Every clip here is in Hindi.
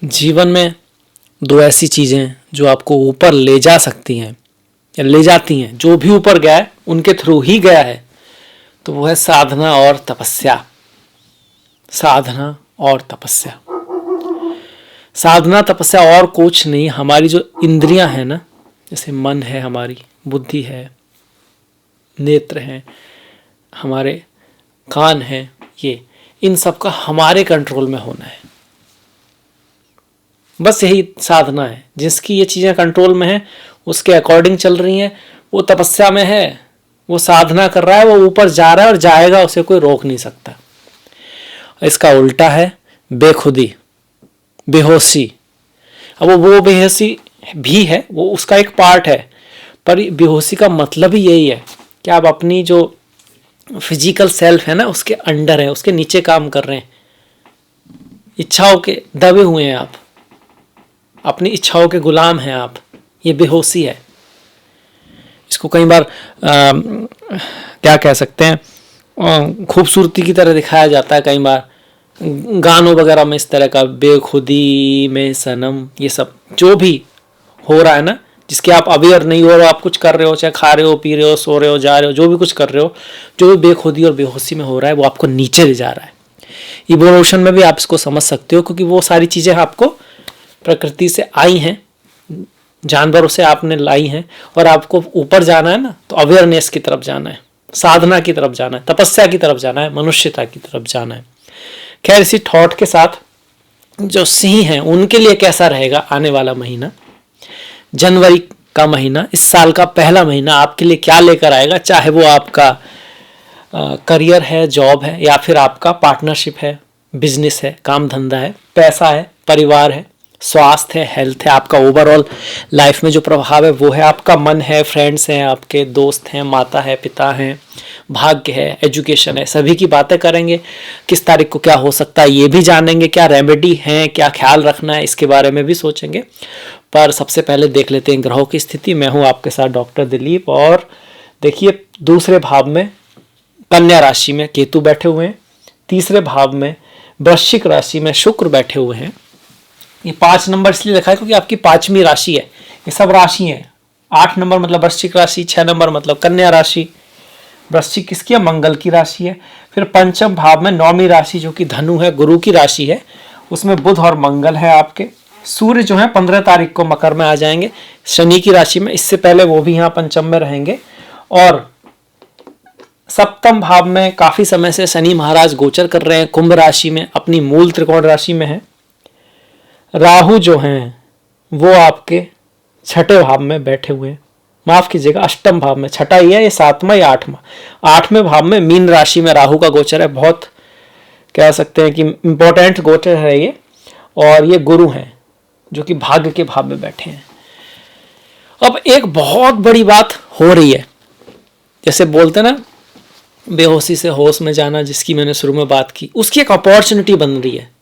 जीवन में दो ऐसी चीजें जो आपको ऊपर ले जा सकती हैं या ले जाती हैं, जो भी ऊपर गया है उनके थ्रू ही गया है, तो वो है साधना और तपस्या। साधना और तपस्या, साधना तपस्या और कुछ नहीं, हमारी जो इंद्रियां हैं ना, जैसे मन है, हमारी बुद्धि है, नेत्र हैं, हमारे कान हैं, ये इन सब का हमारे कंट्रोल में होना है। बस यही साधना है। जिसकी ये चीजें कंट्रोल में है, उसके अकॉर्डिंग चल रही हैं, वो तपस्या में है, वो साधना कर रहा है, वो ऊपर जा रहा है और जाएगा, उसे कोई रोक नहीं सकता। इसका उल्टा है बेखुदी, बेहोशी। अब वो बेहोशी भी है, वो उसका एक पार्ट है, पर बेहोशी का मतलब ही यही है कि आप अपनी जो फिजिकल सेल्फ है ना, उसके अंडर है, उसके नीचे काम कर रहे हैं, इच्छाओं के दबे हुए हैं, आप अपनी इच्छाओं के गुलाम हैं आप। ये बेहोशी है। इसको कई बार क्या कह सकते हैं, खूबसूरती की तरह दिखाया जाता है कई बार गानों वगैरह में, इस तरह का बेखुदी में सनम, ये सब जो भी हो रहा है ना, जिसके आप अवेयर नहीं हो रहे हो, आप कुछ कर रहे हो, चाहे खा रहे हो, पी रहे हो, सो रहे हो, जा रहे हो, जो भी कुछ कर रहे हो, जो भी बेखुदी और बेहोशी में हो रहा है, वो आपको नीचे ले जा रहा है। इवोल्यूशन में भी आप इसको समझ सकते हो, क्योंकि वो सारी चीज़ें आपको प्रकृति से आई हैं, जानवरों से आपने लाई हैं, और आपको ऊपर जाना है ना, तो अवेयरनेस की तरफ जाना है, साधना की तरफ जाना है, तपस्या की तरफ जाना है, मनुष्यता की तरफ जाना है। खैर, इसी थॉट के साथ जो सिंह हैं उनके लिए कैसा रहेगा आने वाला महीना, जनवरी का महीना, इस साल का पहला महीना आपके लिए क्या लेकर आएगा, चाहे वो आपका करियर है, जॉब है, या फिर आपका पार्टनरशिप है, बिजनेस है, काम धंधा है, पैसा है, परिवार है, स्वास्थ्य है, हेल्थ है, आपका ओवरऑल लाइफ में जो प्रभाव है वो है, आपका मन है, फ्रेंड्स हैं, आपके दोस्त हैं, माता है, पिता हैं, भाग्य है, एजुकेशन है, सभी की बातें करेंगे। किस तारीख को क्या हो सकता है ये भी जानेंगे, क्या रेमेडी है, क्या ख्याल रखना है, इसके बारे में भी सोचेंगे। पर सबसे पहले देख लेते हैं ग्रहों की स्थिति। मैं हूँ आपके साथ डॉक्टर दिलीप, और देखिए दूसरे भाव में कन्या राशि में केतु बैठे हुए हैं, तीसरे भाव में वृश्चिक राशि में शुक्र बैठे हुए हैं। ये 5 नंबर इसलिए लिखा है क्योंकि आपकी 5वीं राशि है, ये सब राशि है। 8 नंबर मतलब वृश्चिक राशि, 6 नंबर मतलब कन्या राशि। वृश्चिक किसकी है? मंगल की राशि है। फिर पंचम भाव में 9वीं राशि जो कि धनु है, गुरु की राशि है, उसमें बुध और मंगल है आपके। सूर्य जो है 15 तारीख को मकर में आ जाएंगे, शनि की राशि में, इससे पहले वो भी यहाँ पंचम में रहेंगे। और सप्तम भाव में काफी समय से शनि महाराज गोचर कर रहे हैं, कुंभ राशि में, अपनी मूल त्रिकोण राशि में है। राहु जो हैं वो आपके 6ठे भाव में बैठे हुए हैं, माफ कीजिएगा 8म भाव में, 6ठा ही है ये, 7वां या 8वां, 8वें भाव में मीन राशि में राहु का गोचर है। बहुत कह सकते हैं कि इंपॉर्टेंट गोचर है ये। और ये गुरु हैं जो कि भाग्य के भाव में बैठे हैं। अब एक बहुत बड़ी बात हो रही है, जैसे बोलते ना बेहोशी से होश में जाना, जिसकी मैंने शुरू में बात की, उसकी एक अपॉर्चुनिटी बन रही है।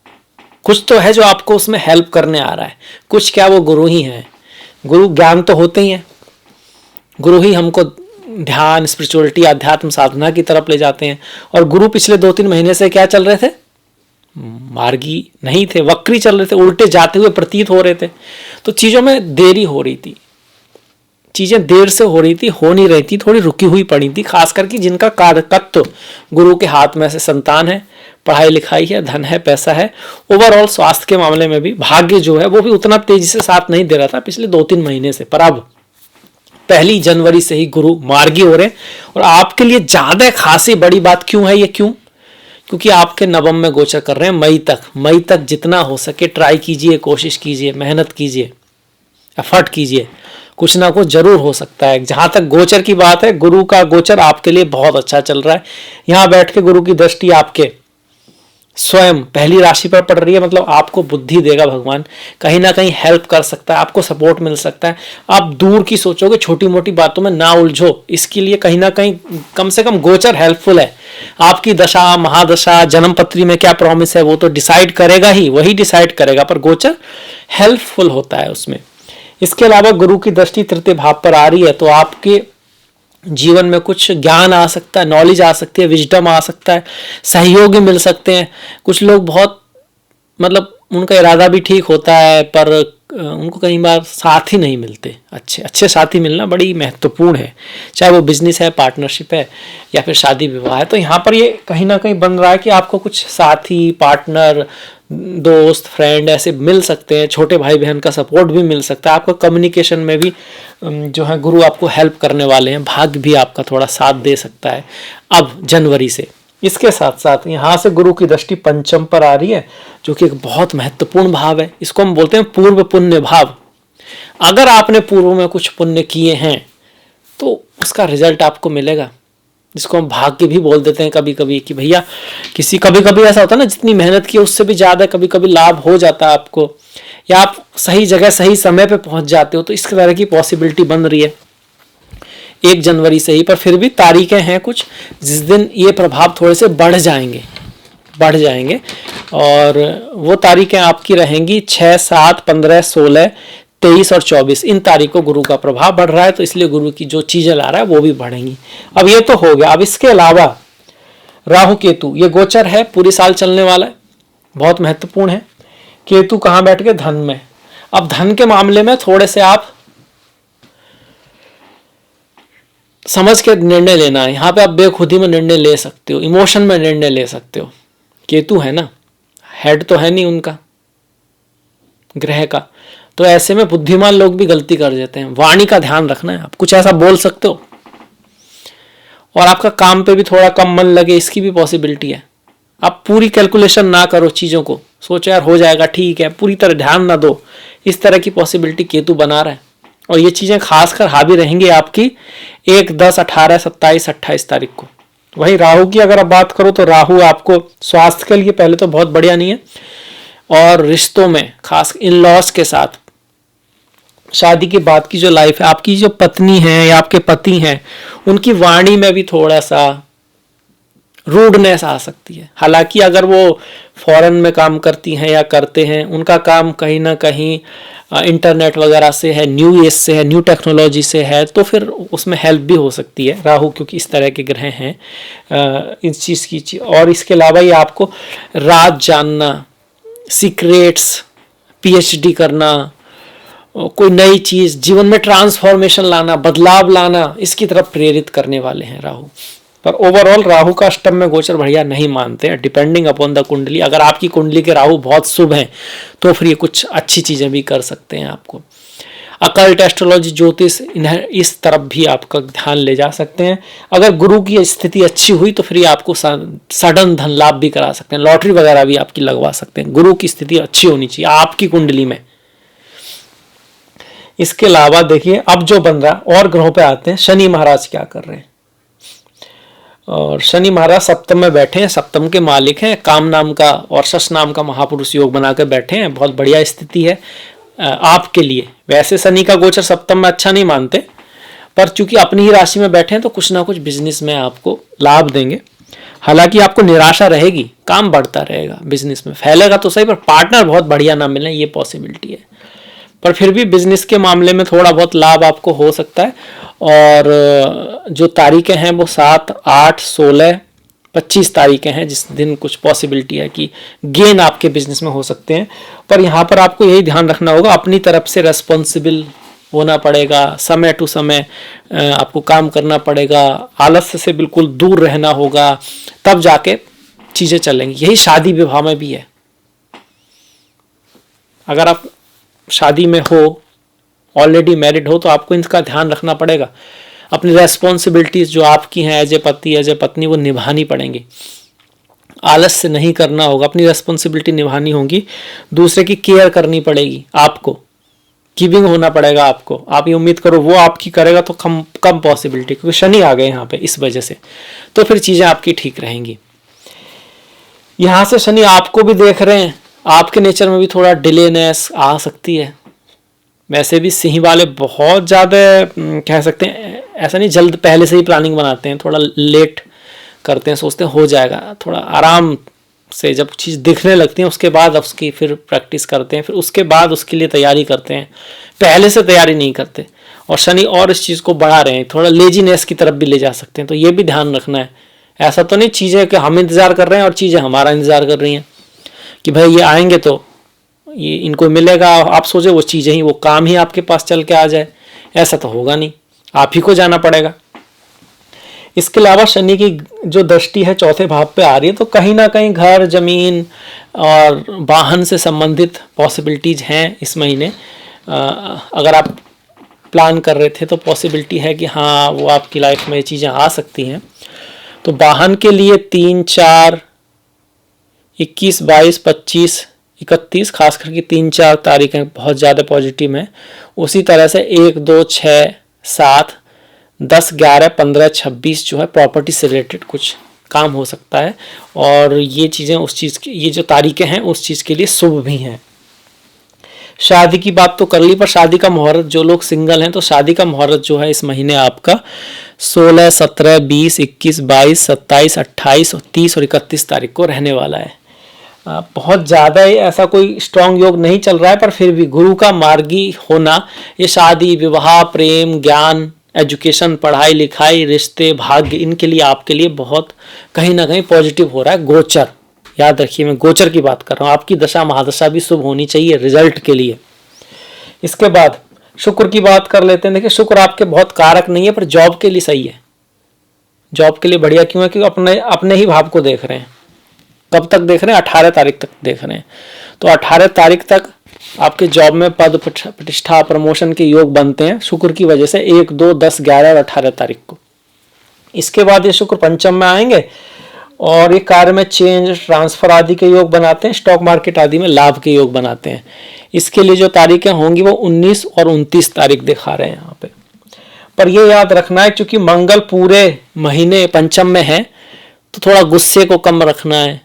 कुछ तो है जो आपको उसमें हेल्प करने आ रहा है, कुछ क्या वो गुरु ही है। गुरु ज्ञान तो होते ही हैं, गुरु ही हमको ध्यान, स्पिरिचुअलिटी, अध्यात्म साधना की तरफ ले जाते हैं। और गुरु पिछले 2-3 महीने से क्या चल रहे थे? मार्गी नहीं थे, वक्री चल रहे थे, उल्टे जाते हुए प्रतीत हो रहे थे। तो चीजों में देरी हो रही थी, चीजें देर से हो रही थी, हो नहीं रही थी, थोड़ी रुकी हुई पड़ी थी। खास करके जिनका कारकत्व गुरु के हाथ में से संतान है, पढ़ाई लिखाई है, धन है, पैसा है, ओवरऑल स्वास्थ्य के मामले में भी भाग्य जो है वो भी उतना तेजी से साथ नहीं दे रहा था पिछले 2-3 महीने से। पर अब 1 जनवरी से ही गुरु मार्गी हो रहे हैं। और आपके लिए ज्यादा खासी बड़ी बात क्यों है ये? क्योंकि आपके नवम में गोचर कर रहे हैं मई तक जितना हो सके ट्राई कीजिए, कोशिश कीजिए, मेहनत कीजिए, एफर्ट कीजिए, कुछ ना कुछ जरूर हो सकता है। जहां तक गोचर की बात है, गुरु का गोचर आपके लिए बहुत अच्छा चल रहा है। यहां बैठ के गुरु की दृष्टि आपके स्वयं पहली राशि पर पड़ रही है, मतलब आपको बुद्धि देगा भगवान, कहीं ना कहीं हेल्प कर सकता है, आपको सपोर्ट मिल सकता है। आप दूर की सोचोगे, छोटी मोटी बातों में ना उलझो, इसके लिए कहीं ना कहीं कम से कम गोचर हेल्पफुल है। आपकी दशा, महादशा, जन्मपत्री में क्या प्रॉमिस है वो तो डिसाइड करेगा ही, वही डिसाइड करेगा, पर गोचर हेल्पफुल होता है उसमें। इसके अलावा गुरु की दृष्टि 3य भाव पर आ रही है, तो आपके जीवन में कुछ ज्ञान आ सकता है, नॉलेज आ सकती है, विजडम आ सकता है, सहयोगी मिल सकते हैं। कुछ लोग बहुत मतलब उनका इरादा भी ठीक होता है, पर उनको कई बार साथी नहीं मिलते। अच्छे अच्छे साथी मिलना बड़ी महत्वपूर्ण है, चाहे वो बिजनेस है, पार्टनरशिप है या फिर शादी विवाह है। तो यहाँ पर ये कहीं ना कहीं बन रहा है कि आपको कुछ साथी, पार्टनर, दोस्त, फ्रेंड ऐसे मिल सकते हैं। छोटे भाई बहन का सपोर्ट भी मिल सकता है। आपको कम्युनिकेशन में भी जो है गुरु आपको हेल्प करने वाले हैं। भाग्य भी आपका थोड़ा साथ दे सकता है अब जनवरी से। इसके साथ साथ यहाँ से गुरु की दृष्टि पंचम पर आ रही है, जो कि एक बहुत महत्वपूर्ण भाव है। इसको हम बोलते हैं पूर्व पुण्य भाव। अगर आपने पूर्व में कुछ पुण्य किए हैं तो उसका रिजल्ट आपको मिलेगा, जिसको हम भाग्य भी बोल देते हैं कभी कभी कि भैया कभी कभी ऐसा होता है ना, जितनी मेहनत की उससे भी ज़्यादा कभी कभी लाभ हो जाता है आपको, या आप सही जगह सही समय पे पहुंच जाते हो। तो इस तरह की पॉसिबिलिटी बन रही है 1 जनवरी से ही। पर फिर भी तारीखें हैं कुछ जिस दिन ये प्रभाव थोड़े से बढ़ जाएंगे और वो तारीखें आपकी रहेंगी 6, 7, 15, 16, 23 और 24। इन तारीखों को गुरु का प्रभाव बढ़ रहा है, तो इसलिए गुरु की जो चीजें ला रहा है वो भी बढ़ेंगी। अब ये तो हो गया। अब इसके अलावा राहु केतु ये गोचर है, पूरी साल चलने वाला है, बहुत महत्वपूर्ण है। केतु कहाँ बैठ के? धन में। अब धन के मामले में थोड़े से आप समझ के निर्णय लेना है। यहाँ पे आप बेखुदी में निर्णय ले सकते हो, इमोशन में निर्णय ले सकते हो। केतु है ना, हेड तो है नहीं उनका ग्रह का, तो ऐसे में बुद्धिमान लोग भी गलती कर देते हैं। वाणी का ध्यान रखना है, आप कुछ ऐसा बोल सकते हो और आपका काम पे भी थोड़ा कम मन लगे, इसकी भी पॉसिबिलिटी है। आप पूरी कैलकुलेशन ना करो चीज़ों को, सोचो यार हो जाएगा ठीक है, पूरी तरह ध्यान ना दो, इस तरह की पॉसिबिलिटी केतु बना रहा है। और ये चीज़ें खासकर हावी रहेंगी आपकी 1, 10, 18, 27, 28 तारीख को। वही राहु की अगर आप बात करो तो राहु आपको स्वास्थ्य के लिए पहले तो बहुत बढ़िया नहीं है, और रिश्तों में खास इन लॉज के साथ, शादी के बाद की जो लाइफ है, आपकी जो पत्नी है या आपके पति हैं, उनकी वाणी में भी थोड़ा सा रूडनेस आ सकती है। हालांकि अगर वो फॉरेन में काम करती हैं या करते हैं, उनका काम कहीं ना कहीं इंटरनेट वगैरह से है, न्यू एज से है, न्यू टेक्नोलॉजी से है, तो फिर उसमें हेल्प भी हो सकती है राहु, क्योंकि इस तरह के ग्रह हैं इस चीज़ की। और इसके अलावा ये आपको राज जानना, सीक्रेट्स, पीएचडी करना, कोई नई चीज़ जीवन में ट्रांसफॉर्मेशन लाना, बदलाव लाना, इसकी तरफ प्रेरित करने वाले हैं राहु। पर ओवरऑल राहु का अष्टम में गोचर बढ़िया नहीं मानते हैं, डिपेंडिंग अपॉन द कुंडली। अगर आपकी कुंडली के राहु बहुत शुभ हैं तो फिर ये कुछ अच्छी चीज़ें भी कर सकते हैं आपको। अकल्ट, एस्ट्रोलॉजी, ज्योतिष, इस तरफ भी आपका ध्यान ले जा सकते हैं। अगर गुरु की स्थिति अच्छी हुई तो फिर ये आपको सडन धन लाभ भी करा सकते हैं, लॉटरी वगैरह भी आपकी लगवा सकते हैं। गुरु की स्थिति अच्छी होनी चाहिए आपकी कुंडली में। इसके अलावा देखिए अब जो बन रहा और ग्रहों पे आते हैं, शनि महाराज क्या कर रहे हैं। और शनि महाराज सप्तम में बैठे हैं, सप्तम के मालिक हैं, काम नाम का और शश नाम का महापुरुष योग बनाकर बैठे हैं। बहुत बढ़िया स्थिति है आपके लिए। वैसे शनि का गोचर सप्तम में अच्छा नहीं मानते, पर चूंकि अपनी ही राशि में बैठे हैं तो कुछ ना कुछ बिजनेस में आपको लाभ देंगे। हालांकि आपको निराशा रहेगी, काम बढ़ता रहेगा, बिजनेस में फैलेगा तो सही, पर पार्टनर बहुत बढ़िया ना मिले ये पॉसिबिलिटी है। पर फिर भी बिजनेस के मामले में थोड़ा बहुत लाभ आपको हो सकता है। और जो तारीखें हैं वो 7, 8, 16, 25 तारीखें हैं, जिस दिन कुछ पॉसिबिलिटी है कि गेन आपके बिजनेस में हो सकते हैं। पर यहाँ पर आपको यही ध्यान रखना होगा, अपनी तरफ से रेस्पॉन्सिबल होना पड़ेगा, समय टू समय आपको काम करना पड़ेगा, आलस्य से बिल्कुल दूर रहना होगा, तब जाके चीज़ें चलेंगी। यही शादी विवाह में भी है। अगर आप शादी में हो, ऑलरेडी मैरिड हो, तो आपको इनका ध्यान रखना पड़ेगा। अपनी रेस्पॉन्सिबिलिटीज जो आपकी हैं एज ए पति, एज ए पत्नी, वो निभानी पड़ेंगी। आलस्य नहीं करना होगा, अपनी रेस्पॉन्सिबिलिटी निभानी होगी, दूसरे की केयर करनी पड़ेगी, आपको गिविंग होना पड़ेगा आपको। आप ये उम्मीद करो वो आपकी करेगा तो कम पॉसिबिलिटी, क्योंकि शनि आ गए यहाँ पे इस वजह से, तो फिर चीज़ें आपकी ठीक रहेंगी। यहाँ से शनि आपको भी देख रहे हैं, आपके नेचर में भी थोड़ा डिलेनेस आ सकती है। वैसे भी सिंह वाले बहुत ज़्यादा कह सकते हैं, ऐसा नहीं जल्द पहले से ही प्लानिंग बनाते हैं, थोड़ा लेट करते हैं, सोचते हैं हो जाएगा, थोड़ा आराम से जब चीज़ दिखने लगती है उसके बाद उसकी फिर प्रैक्टिस करते हैं, फिर उसके बाद उसके लिए तैयारी करते हैं, पहले से तैयारी नहीं करते। और शनि और इस चीज़ को बढ़ा रहे हैं, थोड़ा लेजीनेस की तरफ भी ले जा सकते हैं, तो ये भी ध्यान रखना है। ऐसा तो नहीं चीज़ें कि हम इंतज़ार कर रहे हैं और चीज़ें हमारा इंतज़ार कर रही हैं कि भाई ये आएंगे तो ये इनको मिलेगा, आप सोचे वो चीज़ें ही, वो काम ही आपके पास चल के आ जाए, ऐसा तो होगा नहीं, आप ही को जाना पड़ेगा। इसके अलावा शनि की जो दृष्टि है चौथे भाव पे आ रही है, तो कहीं ना कहीं घर, जमीन और वाहन से संबंधित पॉसिबिलिटीज हैं इस महीने। अगर आप प्लान कर रहे थे तो पॉसिबिलिटी है कि हाँ वो आपकी लाइफ में ये चीज़ें आ सकती हैं। तो वाहन के लिए 3, 4, 21, 22, 25, 31, खास करके 3, 4 तारीखें बहुत ज़्यादा पॉजिटिव हैं। उसी तरह से 1, 2, 6, 7, 10, 11, 15, 26 जो है प्रॉपर्टी से रिलेटेड कुछ काम हो सकता है, और ये चीज़ें उस चीज़ की, ये जो तारीखें हैं उस चीज़ के लिए शुभ भी हैं। शादी की बात तो कर ली, पर शादी का मुहूर्त, जो लोग सिंगल हैं तो शादी का मुहूर्त जो है इस महीने आपका 16, 17, 20, 21, 22, 27, 28 और 30 और 31 तारीख को रहने वाला है। बहुत ज़्यादा ऐसा कोई स्ट्रांग योग नहीं चल रहा है, पर फिर भी गुरु का मार्गी होना, ये शादी, विवाह, प्रेम, ज्ञान, एजुकेशन, पढ़ाई लिखाई, रिश्ते, भाग्य, इनके लिए आपके लिए बहुत कहीं ना कहीं पॉजिटिव हो रहा है। गोचर, याद रखिए मैं गोचर की बात कर रहा हूँ, आपकी दशा महादशा भी शुभ होनी चाहिए रिजल्ट के लिए। इसके बाद शुक्र की बात कर लेते हैं। देखिए शुक्र आपके बहुत कारक नहीं है, पर जॉब के लिए सही है। जॉब के लिए बढ़िया क्यों है? क्योंकि अपने ही भाव को देख रहे हैं। कब तक देख रहे हैं? 18 तारीख तक देख रहे हैं। तो 18 तारीख तक आपके जॉब में पद प्रतिष्ठा प्रमोशन के योग बनते हैं शुक्र की वजह से, 1, 2, 10, 11 और 18 तारीख को। इसके बाद ये शुक्र पंचम में आएंगे और ये कार्य में चेंज, ट्रांसफर आदि के योग बनाते हैं, स्टॉक मार्केट आदि में लाभ के योग बनाते हैं। इसके लिए जो तारीखें होंगी वो 19 और 29 तारीख दिखा रहे हैं यहाँ पे। पर ये याद रखना है क्योंकि मंगल पूरे महीने पंचम में है, तो थोड़ा गुस्से को कम रखना है।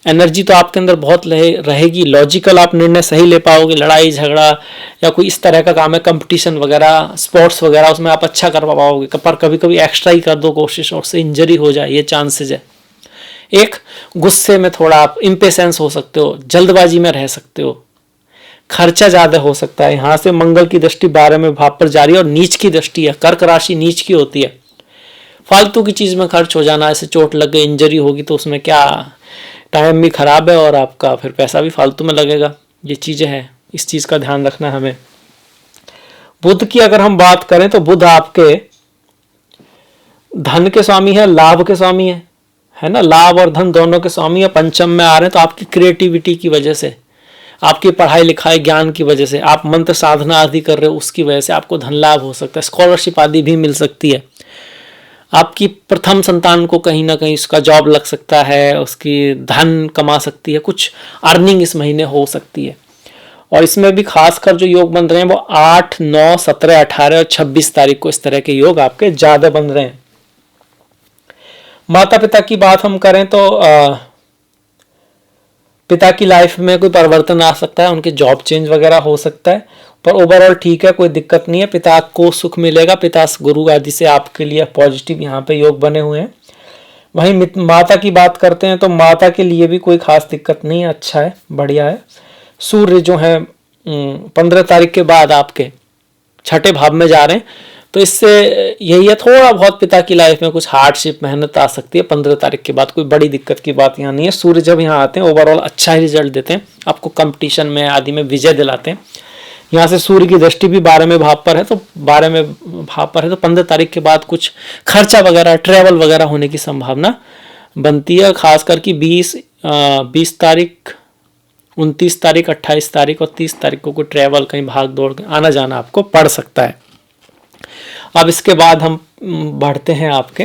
एनर्जी तो आपके अंदर बहुत रहेगी, लॉजिकल आप निर्णय सही ले पाओगे। लड़ाई झगड़ा या कोई इस तरह का काम है, कंपटीशन वगैरह, स्पोर्ट्स वगैरह, उसमें आप अच्छा कर पाओगे। पर कभी कभी एक्स्ट्रा ही कर दो कोशिश और उससे इंजरी हो जाए, ये चांसेज है। एक गुस्से में थोड़ा आप इम्पेशेंस हो सकते हो, जल्दबाजी में रह सकते हो, खर्चा ज्यादा हो सकता है। यहाँ से मंगल की दृष्टि 12वें भाव पर जारी है और नीच की दृष्टि है। कर्क राशि नीच की होती है। फालतू की चीज में खर्च हो जाना, ऐसे चोट लग गई, इंजरी होगी तो उसमें क्या, टाइम भी खराब है और आपका फिर पैसा भी फालतू में लगेगा। ये चीजें हैं, इस चीज का ध्यान रखना है हमें। बुध की अगर हम बात करें तो बुध आपके धन के स्वामी है, लाभ के स्वामी है ना, लाभ और धन दोनों के स्वामी है, पंचम में आ रहे हैं। तो आपकी क्रिएटिविटी की वजह से, आपकी पढ़ाई लिखाई ज्ञान की वजह से, आप मंत्र साधना आदि कर रहे हो उसकी वजह से आपको धन लाभ हो सकता है, स्कॉलरशिप आदि भी मिल सकती है। आपकी प्रथम संतान को कहीं ना कहीं उसका जॉब लग सकता है, उसकी धन कमा सकती है, कुछ अर्निंग इस महीने हो सकती है। और इसमें भी खासकर जो योग बन रहे हैं वो 8, 9, 17, 18 और 26 तारीख को इस तरह के योग आपके ज्यादा बन रहे हैं। माता पिता की बात हम करें तो पिता की लाइफ में कोई परिवर्तन आ सकता है, उनके जॉब चेंज वगैरह हो सकता है, पर ओवरऑल ठीक है, कोई दिक्कत नहीं है। पिता को सुख मिलेगा, पिता गुरु आदि से आपके लिए पॉजिटिव यहाँ पे योग बने हुए हैं। वहीं माता की बात करते हैं तो माता के लिए भी कोई खास दिक्कत नहीं है, अच्छा है, बढ़िया है। सूर्य जो है 15 तारीख के बाद आपके छठे भाव में जा रहे हैं, तो इससे यही है, थोड़ा बहुत पिता की लाइफ में कुछ हार्डशिप, मेहनत आ सकती है। 15 तारीख के बाद कोई बड़ी दिक्कत की बात यहाँ नहीं है। सूर्य जब यहाँ आते हैं ओवरऑल अच्छा ही रिजल्ट देते हैं, आपको कंपटीशन में आदि में विजय दिलाते हैं। यहाँ से सूर्य की दृष्टि भी 12वें भाव पर है, तो 12वें भाव पर है, तो 15 तारीख के बाद कुछ खर्चा वगैरह, ट्रैवल वगैरह होने की संभावना बनती है। खास करके 20 तारीख, 29 तारीख, 28 तारीख और 30 तारीख को कोई ट्रैवल, कहीं भाग दौड़ आना जाना आपको पड़ सकता है। अब इसके बाद हम बढ़ते हैं आपके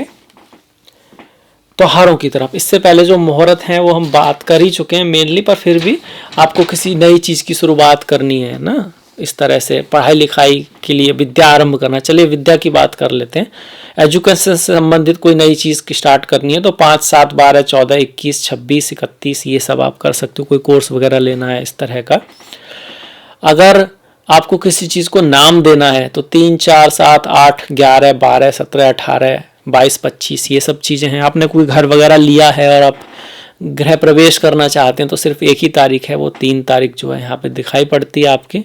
त्योहारों की तरफ। इससे पहले जो मुहूर्त हैं वो हम बात कर ही चुके हैं मेनली, पर फिर भी आपको किसी नई चीज़ की शुरुआत करनी है ना, इस तरह से पढ़ाई लिखाई के लिए विद्या आरंभ करना। चलिए विद्या की बात कर लेते हैं। एजुकेशन से संबंधित कोई नई चीज़ की स्टार्ट करनी है तो 5, 7, 12, 14, 21, 26, 31 ये सब आप कर सकते हो। कोई कोर्स वगैरह लेना है इस तरह का। अगर आपको किसी चीज़ को नाम देना है तो 3, 4, 7, 8, 11, 12, 17, 18, 22, 25 ये सब चीज़ें हैं। आपने कोई घर वगैरह लिया है और आप गृह प्रवेश करना चाहते हैं तो सिर्फ एक ही तारीख है, वो 3 तारीख जो है यहाँ पे दिखाई पड़ती है आपकी।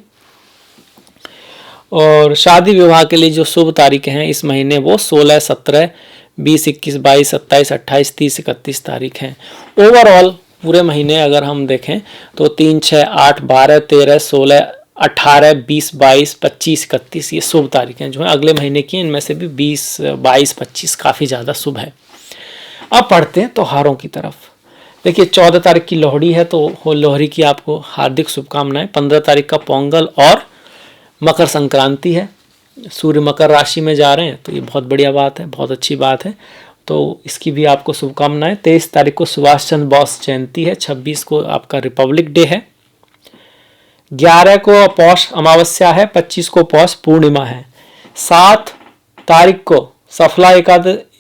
और शादी विवाह के लिए जो शुभ तारीखें हैं इस महीने वो 16, 17, 20, 21, 22, 27, 28, 30, 31 तारीख हैं। ओवरऑल पूरे महीने अगर हम देखें तो 3, 6, 8, 12, 13, 16, 18, 20, 22, 25, 31 ये शुभ तारीखें जो है अगले महीने की। इनमें से भी 20, 22, 25 काफ़ी ज़्यादा शुभ है। अब पढ़ते हैं त्योहारों की तरफ। देखिए 14 तारीख की लोहड़ी है, तो लोहड़ी की आपको हार्दिक शुभकामनाएं। 15 तारीख का पोंगल और मकर संक्रांति है। सूर्य मकर राशि में जा रहे हैं तो ये बहुत बढ़िया बात है, बहुत अच्छी बात है, तो इसकी भी आपको शुभकामनाएं। 23 तारीख को सुभाष चंद्र बोस जयंती है। 26 को आपका रिपब्लिक डे है। 11 को पौष अमावस्या है। 25 को पौष पूर्णिमा है। 7 तारीख को सफला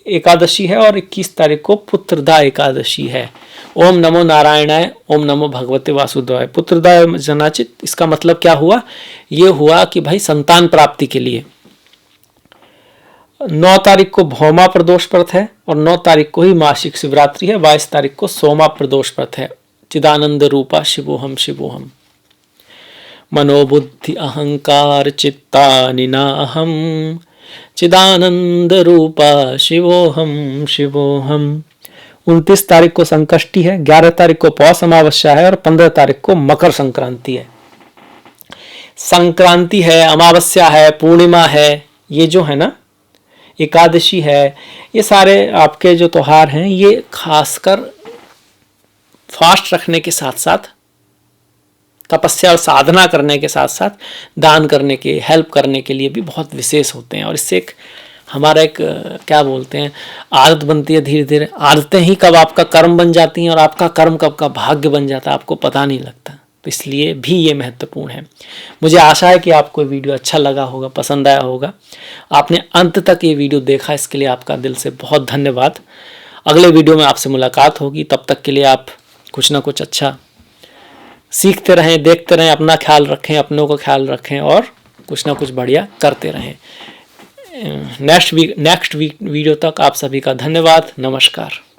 एकादशी है और 21 तारीख को पुत्रदा एकादशी है। ओम नमो नारायणाय, ओम नमो भगवते वासुदेवाय। पुत्रदा जनाचित, इसका मतलब क्या हुआ? ये हुआ कि भाई संतान प्राप्ति के लिए। 9 तारीख को भौमा प्रदोष व्रत है और 9 तारीख को ही मासिक शिवरात्रि है। 22 तारीख को सोमा प्रदोष व्रत है। चिदानंद रूपा शिवोहम शिवोहम। मनोबुद्धि अहंकार चित्तानि नाहम, चिदानंद रूपा शिवोहम शिवोहम। 29 तारीख को संकष्टी है। 11 तारीख को पौष अमावस्या है और 15 तारीख को मकर संक्रांति है। संक्रांति है, अमावस्या है, पूर्णिमा है, ये जो है ना, एकादशी है, ये सारे आपके जो त्योहार हैं ये खासकर फास्ट रखने के साथ साथ, तपस्या और साधना करने के साथ साथ दान करने के, हेल्प करने के लिए भी बहुत विशेष होते हैं। और इससे एक हमारा एक क्या बोलते हैं, आदत बनती है। धीरे धीरे आदतें ही कब आपका कर्म बन जाती हैं और आपका कर्म कब का भाग्य बन जाता है आपको पता नहीं लगता। तो इसलिए भी ये महत्वपूर्ण है। मुझे आशा है कि आपको ये वीडियो अच्छा लगा होगा, पसंद आया होगा। आपने अंत तक ये वीडियो देखा, इसके लिए आपका दिल से बहुत धन्यवाद। अगले वीडियो में आपसे मुलाकात होगी। तब तक के लिए आप कुछ ना कुछ अच्छा सीखते रहें, देखते रहें, अपना ख्याल रखें, अपनों का ख्याल रखें और कुछ ना कुछ बढ़िया करते रहें। नेक्स्ट वीडियो तक आप सभी का धन्यवाद। नमस्कार।